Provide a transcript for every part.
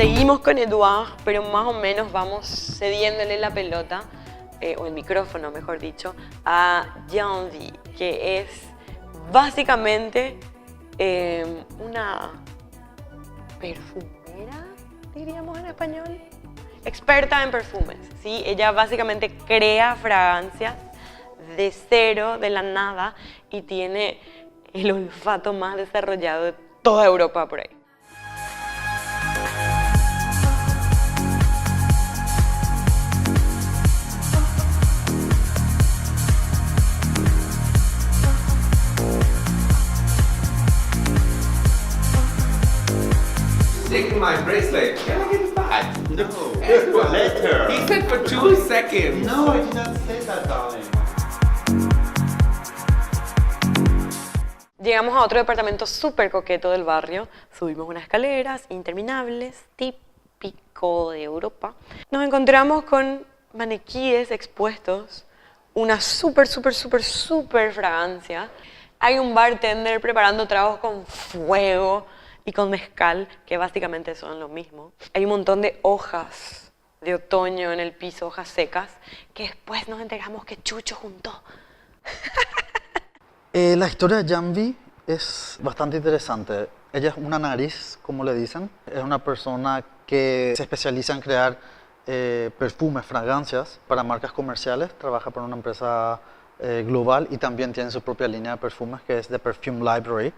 Seguimos con Eduard, pero más o menos vamos cediéndole la pelota, o el micrófono, mejor dicho, a Janvi, que es básicamente una perfumera, diríamos en español, experta en perfumes, ¿sí? Ella básicamente crea fragancias de cero, de la nada, y tiene el olfato más desarrollado de toda Europa por ahí. Taking my bracelet. Can I get it back? No. For later. He said for 2 seconds. No, I did not say that, darling. Llegamos a otro departamento súper coqueto del barrio. Subimos unas escaleras interminables, típico de Europa. Nos encontramos con maniquíes expuestos, una súper fragancia. Hay un bartender preparando tragos con fuego y con mezcal, que básicamente son lo mismo. Hay un montón de hojas de otoño en el piso, hojas secas, que después nos enteramos que Chucho juntó. La historia de Janvi es bastante interesante. Ella es una nariz, como le dicen. Es una persona que se especializa en crear perfumes, fragancias para marcas comerciales. Trabaja para una empresa global y también tiene su propia línea de perfumes, que es The Perfume Library,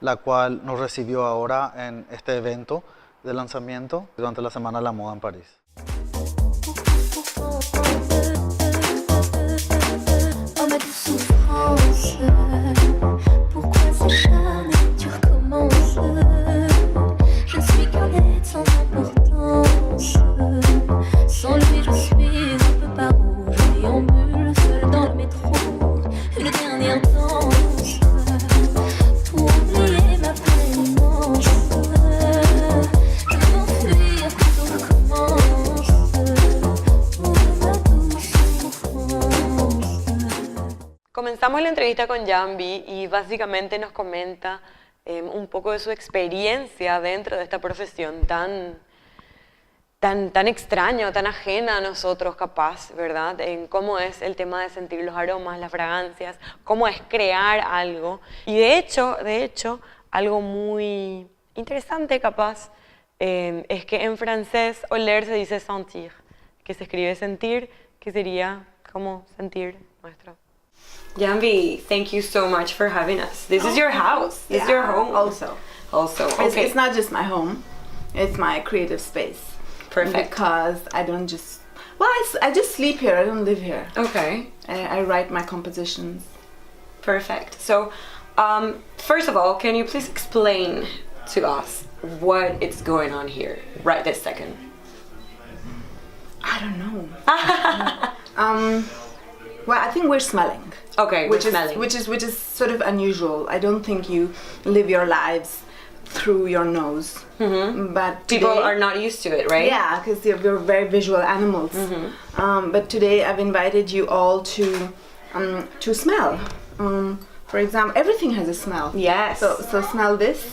la cual nos recibió ahora en este evento de lanzamiento durante la Semana de la Moda en París. Comenzamos la entrevista con Janvi y básicamente nos comenta un poco de su experiencia dentro de esta profesión tan extraña, tan ajena a nosotros capaz, ¿verdad? En cómo es el tema de sentir los aromas, las fragancias, cómo es crear algo. Y de hecho, algo muy interesante capaz es que en francés oler se dice sentir, que se escribe sentir, que sería como sentir nuestro. Janvi, thank you so much for having us. This is your house. This is your home. Also, okay. It's not just my home; it's my creative space. Perfect. Because I don't just I just sleep here. I don't live here. Okay. I write my compositions. Perfect. So, first of all, can you please explain to us what is going on here right this second? I don't know. Well, I think we're smelling. Okay, which smelling. Which is sort of unusual. I don't think you live your lives through your nose. Mm-hmm. But people today, are not used to it, right? Yeah, because we're very visual animals. Mm-hmm. But today I've invited you all to smell. For example, everything has a smell. Yes. So smell this.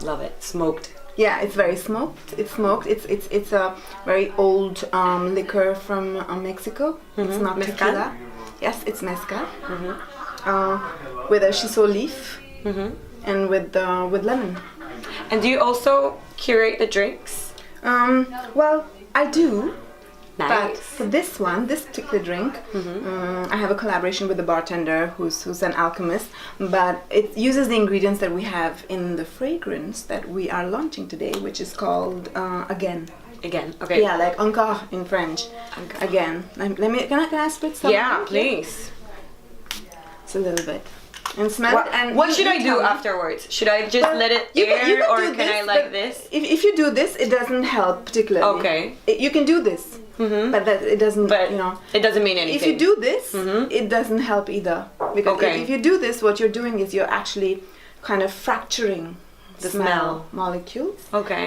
Love it. Smoked. Yeah, it's very smoked. It's smoked. It's a very old liquor from Mexico. Mm-hmm. It's not mezcal? tequila. Yes, it's mezcal. Mm-hmm. With a shiso leaf. Mm-hmm. And with lemon. And do you also curate the drinks? Well, I do. Nice. But for this particular drink, I have a collaboration with a bartender who's an alchemist. But it uses the ingredients that we have in the fragrance that we are launching today, which is called Again. Again. Okay. Yeah, like encore in French. Okay. Again. Can I spritz something? Yeah, please. It's a little bit. And smell. What should I do afterwards? Should I just let it air, or can I like this? If you do this, it doesn't help particularly. Okay. You can do this, but it doesn't. But it doesn't mean anything. If you do this, it doesn't help either. Because if you do this, what you're doing is you're actually kind of fracturing the smell molecules,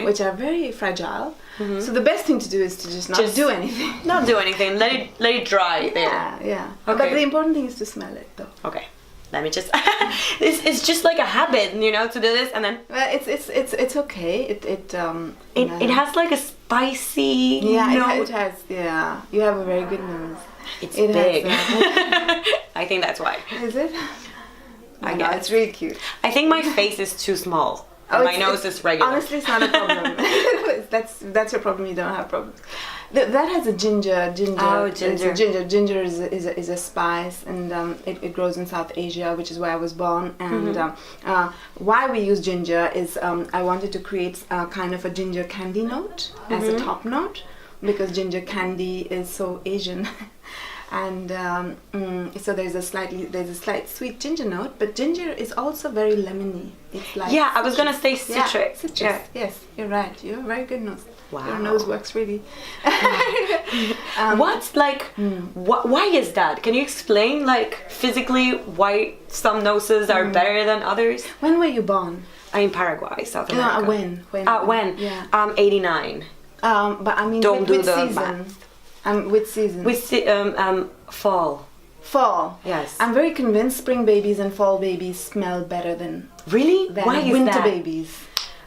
which are very fragile. So the best thing to do is to just not do anything. Not do anything. Let it dry there. Yeah. Okay. But the important thing is to smell it, though. Okay. let me just it's just like a habit, you know, to do this, and then well, it's okay. it has like a spicy note. It has, yeah, you have a very good nose. It's big. Has, I think that's why. Is it? I No, guess it's really cute. I think my face is too small. My nose is regular. Honestly, it's not a problem. that's your problem. You don't have problems. That has a ginger. Oh, ginger. Ginger is a spice, and it grows in South Asia, which is where I was born. And why we use ginger is I wanted to create kind of a ginger candy note as a top note, because ginger candy is so Asian. And so there's a slight sweet ginger note, but ginger is also very lemony. It's like I was gonna say citrus. Yeah, citrus. Yeah. Yes, you're right. You have a very good nose. Wow. Your nose works really. What's like? Why is that? Can you explain, like, physically why some noses are better than others? When were you born? I'm in Paraguay, South America. When? When? Yeah. 89. But I mean, Don't do which the season? math. Which season? Fall. Fall. Yes. I'm very convinced spring babies and fall babies smell better than Really? Why is winter that? babies.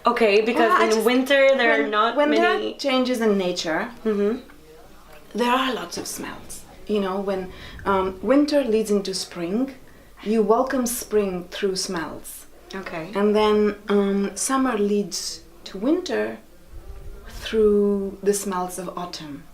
Okay, because in winter there are not when many. there are changes in nature, there are lots of smells. You know, when winter leads into spring, you welcome spring through smells. Okay. And then summer leads to winter through the smells of autumn.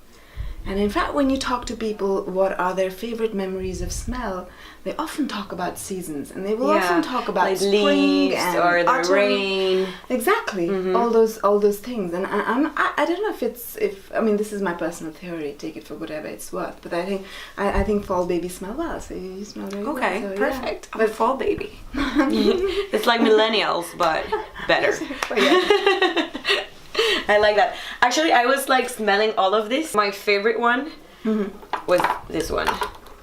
And in fact, when you talk to people what are their favorite memories of smell, they often talk about seasons, and they will often talk about like spring leaves and or the autumn. rain. Exactly, all those things. And I don't know if I mean, this is my personal theory. Take it for whatever it's worth. But I think fall babies smell well. So you smell very well. Okay, So, perfect. I'm a fall baby. It's like millennials, but better. I like that. Actually, I was like smelling all of this. My favorite one was this one,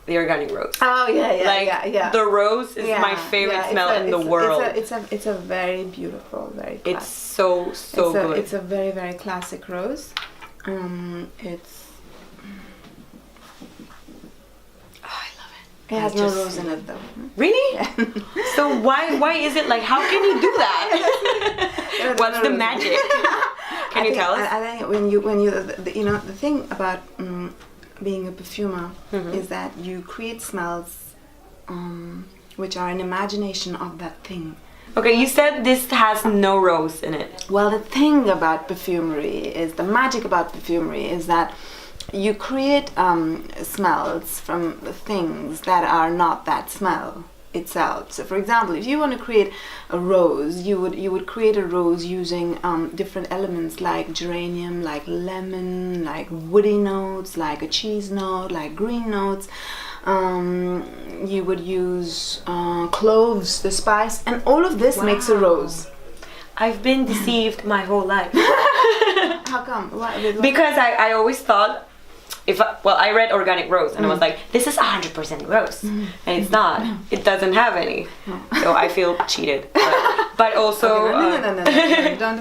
the organic rose. Oh yeah. The rose is my favorite smell in the world. It's a very beautiful, very classic. It's so good. It's a very, very classic rose. It has no rose in it though. Really? Yeah. So why is it like? How can you do that? What's the magic? Can you tell us? I think when you the thing about being a perfumer is that you create smells which are an imagination of that thing. Okay, you said this has no rose in it. Well, the thing about perfumery is, the magic about perfumery is that you create smells from things that are not that smell itself. So, for example, if you want to create a rose, you would create a rose using different elements like geranium, like lemon, like woody notes, like a cheese note, like green notes. You would use cloves, the spice, and all of this makes a rose. I've been deceived my whole life. How come? Why? Because I always thought, I read organic rose and I was like, this is 100% rose, and it's not. It doesn't have any, so I feel cheated. But also, no, don't.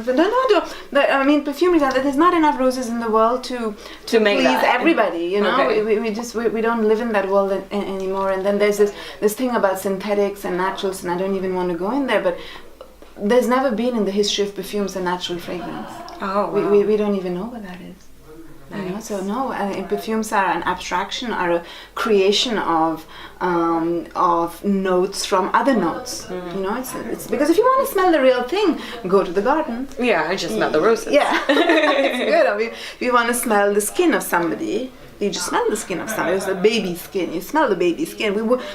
I mean, perfumery. There's not enough roses in the world to make please that. everybody. You know, Okay. we don't live in that world anymore. And then there's this thing about synthetics and naturals, and I don't even want to go in there, but there's never been in the history of perfumes a natural fragrance. Oh, wow. We don't even know what that is. Nice. You know, so no, perfumes are an abstraction, are a creation of notes from other notes. You know, it's because if you want to smell the real thing, go to the garden. Yeah, I just smell the roses. Yeah, it's good. I mean, if you want to smell the skin of somebody, you just smell the skin of somebody. It's a baby skin. You smell the baby skin.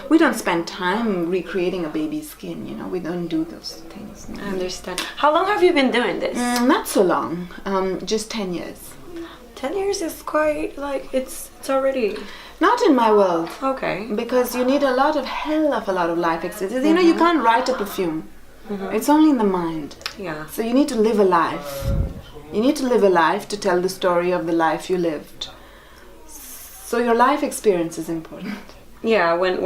We don't spend time recreating a baby's skin. You know, we don't do those things. I understand. How long have you been doing this? Not so long. Just 10 years. 10 years is quite, like, it's already... Not in my world. Okay. Because you need a lot of life experience. You know, you can't write a perfume. It's only in the mind. Yeah. So you need to live a life. You need to live a life to tell the story of the life you lived. So your life experience is important. Yeah, when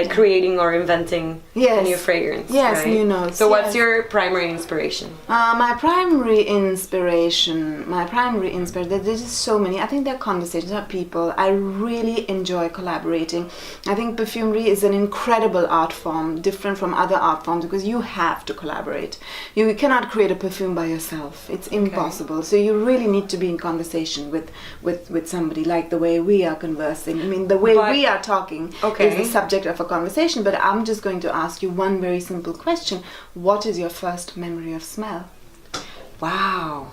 creating or inventing a new fragrance. Yes, right? new notes. So what's your primary inspiration? My primary inspiration, there's just so many. I think they're conversations of people. I really enjoy collaborating. I think perfumery is an incredible art form, different from other art forms, because you have to collaborate. You cannot create a perfume by yourself. It's impossible. So you really need to be in conversation with somebody, like the way we are conversing. I mean, the way we are talking is the subject of a conversation, but I'm just going to ask you one very simple question. What is your first memory of smell? Wow.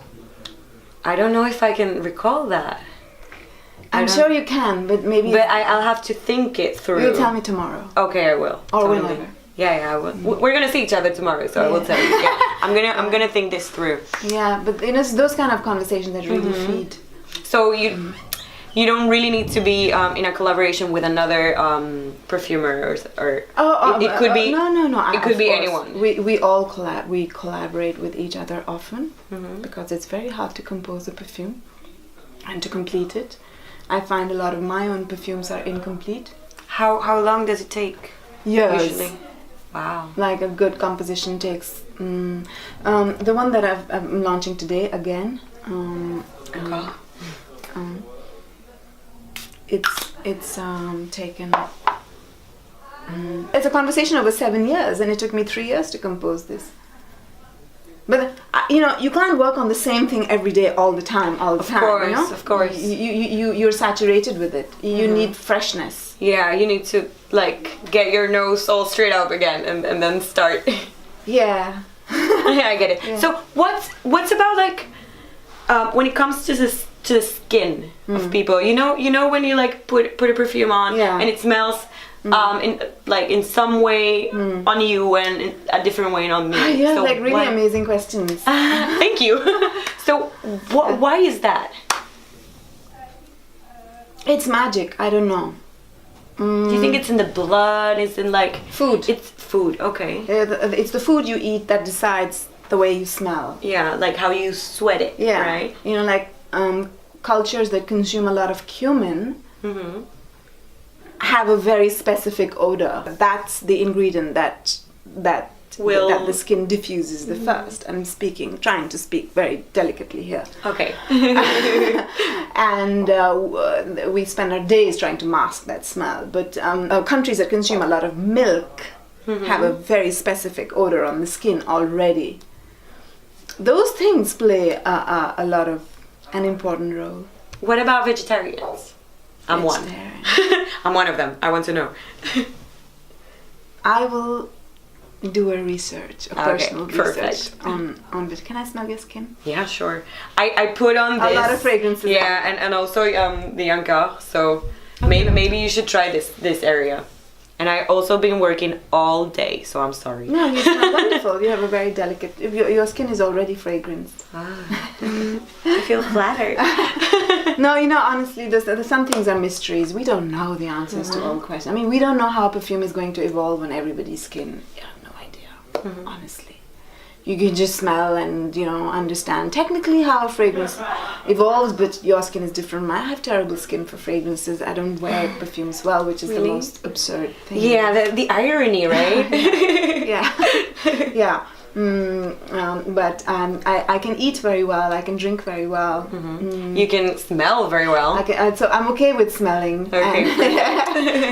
I don't know if I can recall that. I'm sure you can, but maybe... But I'll have to think it through. You'll tell me tomorrow. Okay, I will. Or totally. whenever. Yeah, I will. We're gonna see each other tomorrow, so I will tell you. Yeah. I'm gonna think this through. Yeah, but it's those kind of conversations that really feed. So you don't really need to be in a collaboration with another perfumer or it could be no. It could be anyone. We all collaborate with each other often because it's very hard to compose a perfume and to complete it. I find a lot of my own perfumes are incomplete. How long does it take? Years. Usually. Wow. Like a good composition takes. The one that I'm launching today again. It's taken. It's a conversation over 7 years, and it took me 3 years to compose this. But you can't work on the same thing every day, all the time. Of course. You're saturated with it. You need freshness. Yeah, you need to get your nose all straight up again, and then start. Yeah. Yeah, I get it. Yeah. So what's about when it comes to the skin of people, you know when you put a perfume on and it smells in some way on you and in a different way on me. Yeah, so really amazing questions. Thank you. So why is that? It's magic. I don't know. Do you think it's in the blood? It's in food? It's food. Okay. It's the food you eat that decides the way you smell. Yeah, like how you sweat it. Yeah. Right. Cultures that consume a lot of cumin have a very specific odor. That's the ingredient that the skin diffuses the first. I'm trying to speak very delicately here. Okay. And we spend our days trying to mask that smell. But countries that consume a lot of milk have a very specific odor on the skin already. Those things play an important role. What about vegetarians? I'm one. I'm one of them. I want to know. I will do a personal research on it. Can I smell your skin? Yeah, sure. I put on this. A lot of fragrances. Yeah, and also the Encore. So maybe you should try this area. And I also been working all day, so I'm sorry. No, you smell wonderful. You have a very delicate. Your skin is already fragranced. I feel flattered. No, honestly, some things are mysteries. We don't know the answers to all questions. I mean, we don't know how perfume is going to evolve on everybody's skin. You have no idea, honestly. You can just smell and, understand technically how a fragrance evolves, but your skin is different. I have terrible skin for fragrances. I don't wear perfumes well, which is the most absurd thing. Yeah, the irony, right? Yeah. But I can eat very well. I can drink very well. You can smell very well. So I'm okay with smelling. Okay.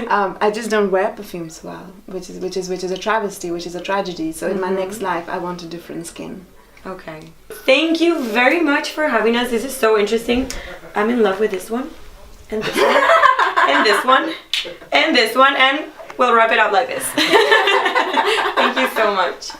I just don't wear perfumes well, which is a travesty, which is a tragedy. So in my next life, I want a different skin. Okay. Thank you very much for having us. This is so interesting. I'm in love with this one, and this one, and this one, and this one, and we'll wrap it up like this. Thank you so much.